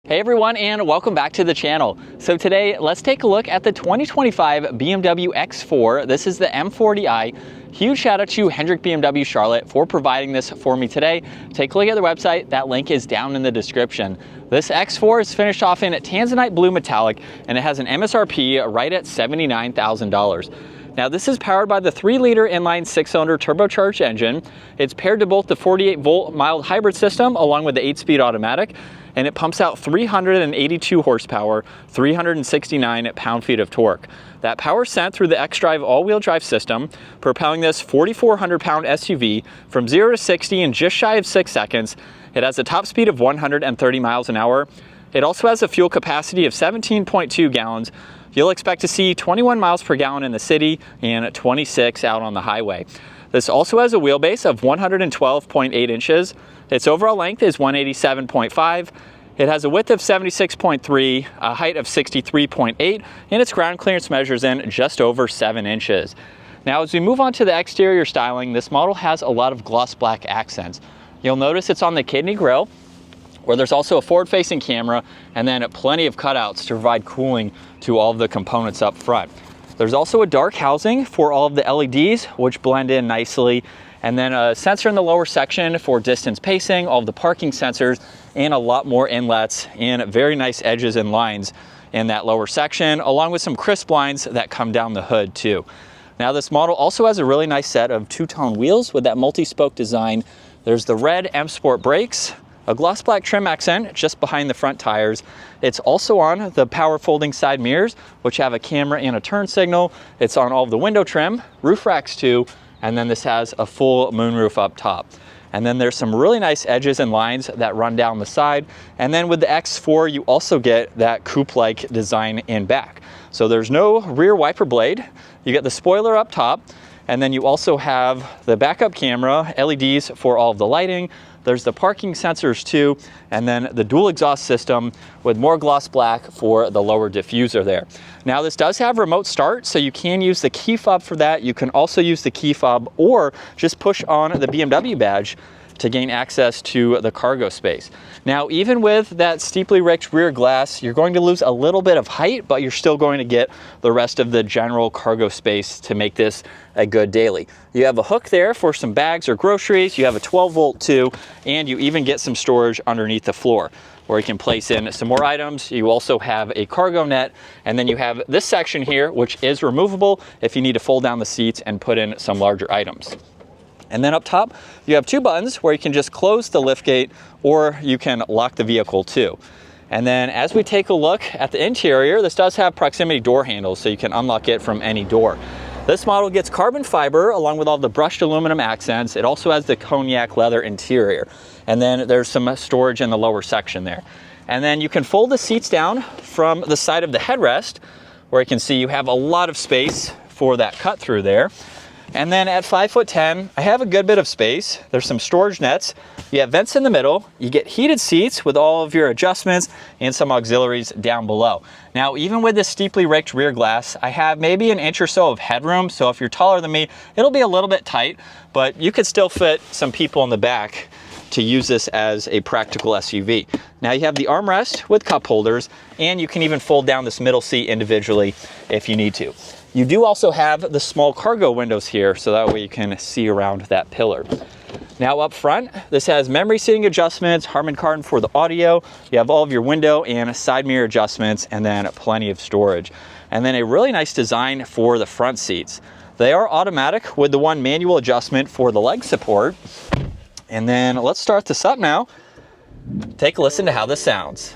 Hey everyone, and welcome back to the channel. So today, let's take a look at the 2025 BMW X4. This is the M40i. Huge shout out to Hendrick BMW Charlotte for providing this for me today. Take a look at their website. That link is down in the description. This X4 is finished off in tanzanite blue metallic, and it has an MSRP right at $79,000. Now this is powered by the 3-liter inline 6-cylinder turbocharged engine. It's paired to both the 48-volt mild hybrid system along with the 8-speed automatic, and it pumps out 382 horsepower, 369 pound-feet of torque. That power is sent through the xDrive all-wheel drive system, propelling this 4,400-pound SUV from 0 to 60 in just shy of 6 seconds. It has a top speed of 130 miles an hour. It also has a fuel capacity of 17.2 gallons. You'll expect to see 21 miles per gallon in the city and 26 out on the highway. This also has a wheelbase of 112.8 inches. Its overall length is 187.5. It has a width of 76.3, a height of 63.8, and its ground clearance measures in just over 7 inches. Now, as we move on to the exterior styling, this model has a lot of gloss black accents. You'll notice it's on the kidney grille, where there's also a forward-facing camera, and then plenty of cutouts to provide cooling to all of the components up front. There's also a dark housing for all of the LEDs, which blend in nicely, and then a sensor in the lower section for distance pacing, all of the parking sensors, and a lot more inlets and very nice edges and lines in that lower section, along with some crisp lines that come down the hood too. Now this model also has a really nice set of two-tone wheels with that multi-spoke design. There's the red M Sport brakes, a gloss black trim accent just behind the front tires. It's also on the power folding side mirrors, which have a camera and a turn signal. It's on all of the window trim, roof racks too, and then this has a full moonroof up top. And then there's some really nice edges and lines that run down the side. And then with the X4, you also get that coupe-like design in back. So there's no rear wiper blade. You get the spoiler up top, and then you also have the backup camera, LEDs for all of the lighting. There's the parking sensors too, and then the dual exhaust system with more gloss black for the lower diffuser there. Now this does have remote start, so you can use the key fob for that. You can also use the key fob or just push on the BMW badge to gain access to the cargo space. Now, even with that steeply raked rear glass, you're going to lose a little bit of height, but you're still going to get the rest of the general cargo space to make this a good daily. You have a hook there for some bags or groceries. You have a 12-volt too, and you even get some storage underneath the floor where you can place in some more items. You also have a cargo net, and then you have this section here, which is removable if you need to fold down the seats and put in some larger items. And then up top, you have 2 buttons where you can just close the liftgate, or you can lock the vehicle too. And then as we take a look at the interior, this does have proximity door handles, so you can unlock it from any door. This model gets carbon fiber along with all the brushed aluminum accents. It also has the cognac leather interior. And then there's some storage in the lower section there. And then you can fold the seats down from the side of the headrest, where you can see you have a lot of space for that cut through there. And then at 5'10", I have a good bit of space. There's some storage nets. You have vents in the middle. You get heated seats with all of your adjustments and some auxiliaries down below. Now, even with this steeply raked rear glass, I have maybe an inch or so of headroom. So if you're taller than me, it'll be a little bit tight, but you could still fit some people in the back to use this as a practical SUV. Now you have the armrest with cup holders, and you can even fold down this middle seat individually if you need to. You do also have the small cargo windows here, so that way you can see around that pillar. Now up front, this has memory seating adjustments, Harman Kardon for the audio. You have all of your window and side mirror adjustments, and then plenty of storage. And then a really nice design for the front seats. They are automatic with the one manual adjustment for the leg support. And then let's start this up now. Take a listen to how this sounds.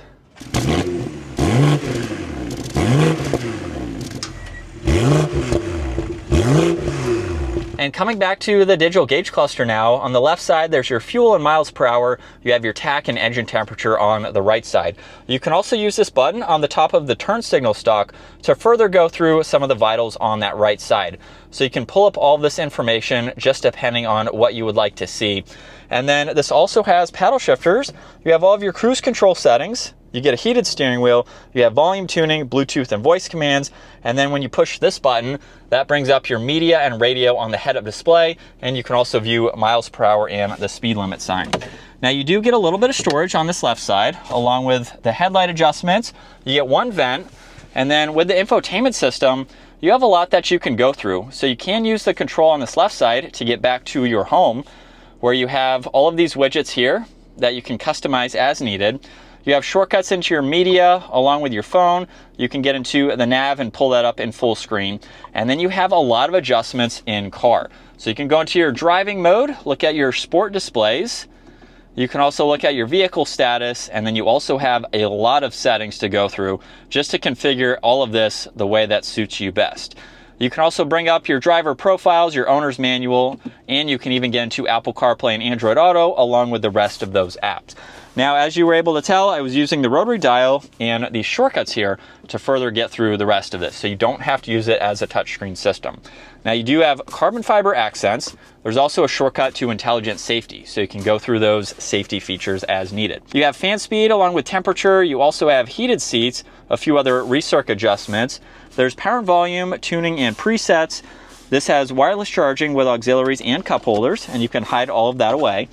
And coming back to the digital gauge cluster now, on the left side, there's your fuel and miles per hour. You have your tach and engine temperature on the right side. You can also use this button on the top of the turn signal stalk to further go through some of the vitals on that right side. So you can pull up all this information just depending on what you would like to see. And then this also has paddle shifters. You have all of your cruise control settings. You get a heated steering wheel, you have volume tuning, Bluetooth and voice commands, and then when you push this button, that brings up your media and radio on the head-up display, and you can also view miles per hour and the speed limit sign. Now you do get a little bit of storage on this left side, along with the headlight adjustments. You get one vent, and then with the infotainment system, you have a lot that you can go through. So you can use the control on this left side to get back to your home, where you have all of these widgets here that you can customize as needed. You have shortcuts into your media along with your phone. You can get into the nav and pull that up in full screen. And then you have a lot of adjustments in car. So you can go into your driving mode, look at your sport displays. You can also look at your vehicle status, and then you also have a lot of settings to go through just to configure all of this the way that suits you best. You can also bring up your driver profiles, your owner's manual, and you can even get into Apple CarPlay and Android Auto along with the rest of those apps. Now, as you were able to tell, I was using the rotary dial and the shortcuts here to further get through the rest of this, so you don't have to use it as a touchscreen system. Now, you do have carbon fiber accents. There's also a shortcut to intelligent safety, so you can go through those safety features as needed. You have fan speed along with temperature. You also have heated seats, a few other recirc adjustments. There's power and volume, tuning, and presets. This has wireless charging with auxiliaries and cup holders, and you can hide all of that away.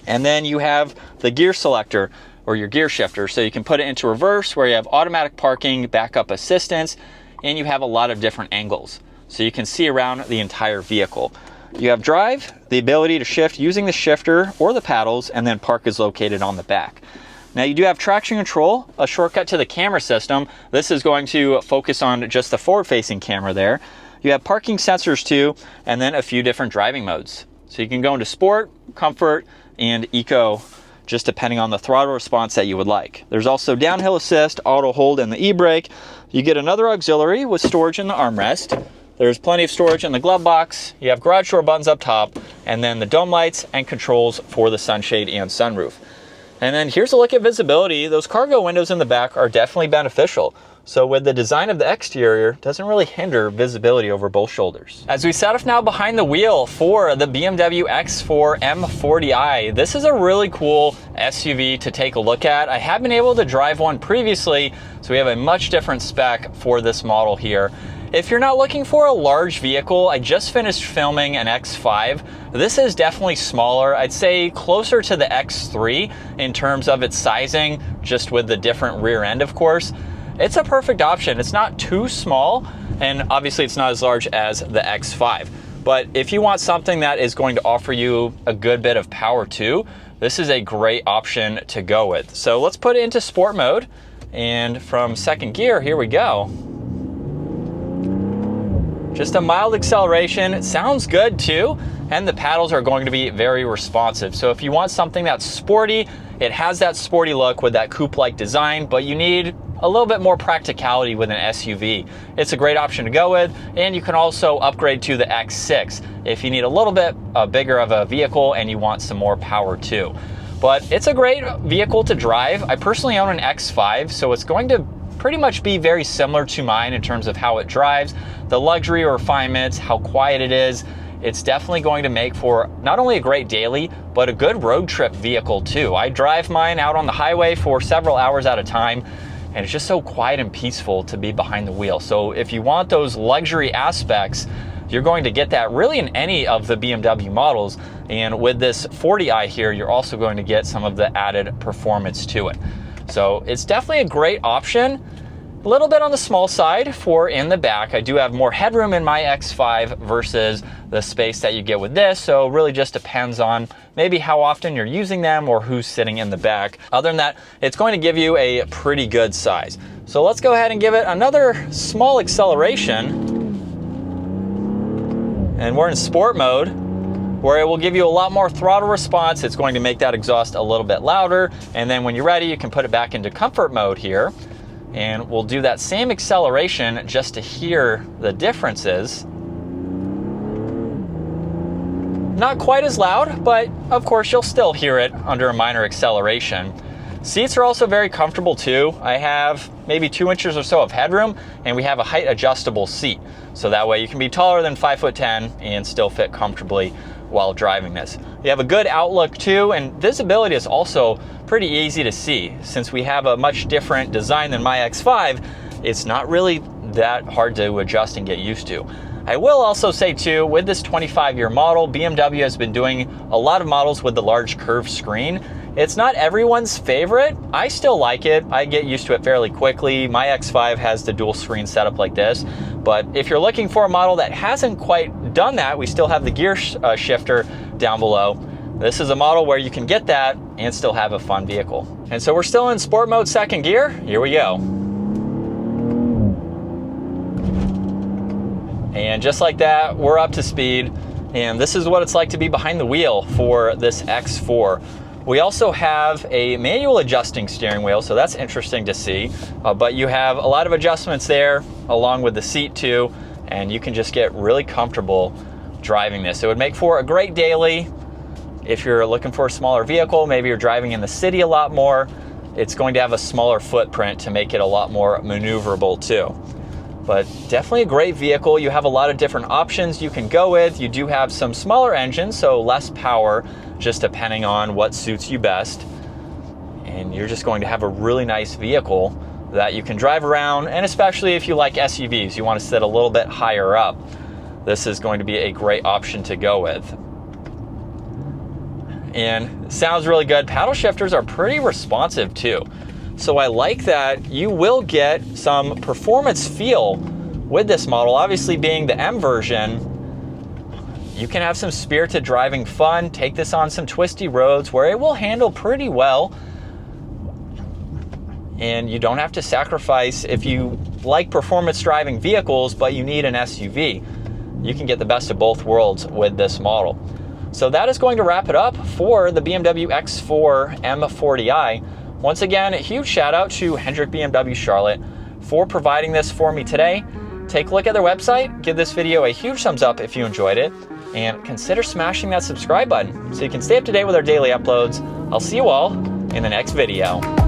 And then you have the gear selector, or your gear shifter, so you can put it into reverse, where you have automatic parking, backup assistance, and you have a lot of different angles, so you can see around the entire vehicle. You have drive, the ability to shift using the shifter or the paddles, and then park is located on the back. Now you do have traction control, a shortcut to the camera system. This is going to focus on just the forward-facing camera there. You have parking sensors too, and then a few different driving modes. So you can go into sport, comfort, and eco, just depending on the throttle response that you would like. There's also downhill assist, auto hold, and the e-brake. You get another auxiliary with storage in the armrest. There's plenty of storage in the glove box. You have garage door buttons up top, and then the dome lights and controls for the sunshade and sunroof. And then here's a look at visibility. Those cargo windows in the back are definitely beneficial. So with the design of the exterior, it doesn't really hinder visibility over both shoulders. As we set off now behind the wheel for the BMW X4 M40i, this is a really cool SUV to take a look at. I have been able to drive one previously, so we have a much different spec for this model here. If you're not looking for a large vehicle, I just finished filming an X5. This is definitely smaller. I'd say closer to the X3 in terms of its sizing, just with the different rear end, of course. It's a perfect option. It's not too small, and obviously it's not as large as the X5. But if you want something that is going to offer you a good bit of power too, this is a great option to go with. So let's put it into sport mode, and from second gear, here we go. Just a mild acceleration. It sounds good too, and the paddles are going to be very responsive. So if you want something that's sporty, it has that sporty look with that coupe-like design, but you need a little bit more practicality with an SUV. It's a great option to go with, and you can also upgrade to the X6 if you need a little bit bigger of a vehicle and you want some more power too. But it's a great vehicle to drive. I personally own an X5, so it's going to pretty much be very similar to mine in terms of how it drives, the luxury refinements, how quiet it is. It's definitely going to make for not only a great daily, but a good road trip vehicle too. I drive mine out on the highway for several hours at a time, and it's just so quiet and peaceful to be behind the wheel. So if you want those luxury aspects, you're going to get that really in any of the BMW models. And with this 40i here, you're also going to get some of the added performance to it. So it's definitely a great option. A little bit on the small side for in the back. I do have more headroom in my X5 versus the space that you get with this, so it really just depends on maybe how often you're using them or who's sitting in the back. Other than that, it's going to give you a pretty good size. So let's go ahead and give it another small acceleration. And we're in sport mode, where it will give you a lot more throttle response. It's going to make that exhaust a little bit louder, and then when you're ready, you can put it back into comfort mode here. And we'll do that same acceleration just to hear the differences. Not quite as loud, but of course you'll still hear it under a minor acceleration. Seats are also very comfortable too. I have maybe 2 inches or so of headroom, and we have a height adjustable seat. So that way you can be taller than 5'10" and still fit comfortably while driving this. You have a good outlook too, and visibility is also pretty easy to see. Since we have a much different design than my X5, it's not really that hard to adjust and get used to. I will also say too, with this 25-year model, BMW has been doing a lot of models with the large curved screen. It's not everyone's favorite. I still like it. I get used to it fairly quickly. My X5 has the dual screen setup like this. But if you're looking for a model that hasn't quite done that, we still have the gear shifter down below. This is a model where you can get that and still have a fun vehicle. And so we're still in sport mode, second gear. Here we go. And just like that, we're up to speed. And this is what it's like to be behind the wheel for this X4. We also have a manual adjusting steering wheel, so that's interesting to see. But you have a lot of adjustments there, along with the seat too, and you can just get really comfortable driving this. It would make for a great daily. If you're looking for a smaller vehicle, maybe you're driving in the city a lot more, it's going to have a smaller footprint to make it a lot more maneuverable too. But definitely a great vehicle. You have a lot of different options you can go with. You do have some smaller engines, so less power, just depending on what suits you best. And you're just going to have a really nice vehicle that you can drive around, and especially if you like SUVs, you want to sit a little bit higher up, this is going to be a great option to go with. And sounds really good. Paddle shifters are pretty responsive too. So I like that you will get some performance feel with this model. Obviously, being the M version, you can have some spirited driving fun, take this on some twisty roads where it will handle pretty well. And you don't have to sacrifice if you like performance driving vehicles, but you need an SUV. You can get the best of both worlds with this model. So that is going to wrap it up for the BMW X4 M40i. Once again, a huge shout out to Hendrick BMW Charlotte for providing this for me today. Take a look at their website, give this video a huge thumbs up if you enjoyed it, and consider smashing that subscribe button so you can stay up to date with our daily uploads. I'll see you all in the next video.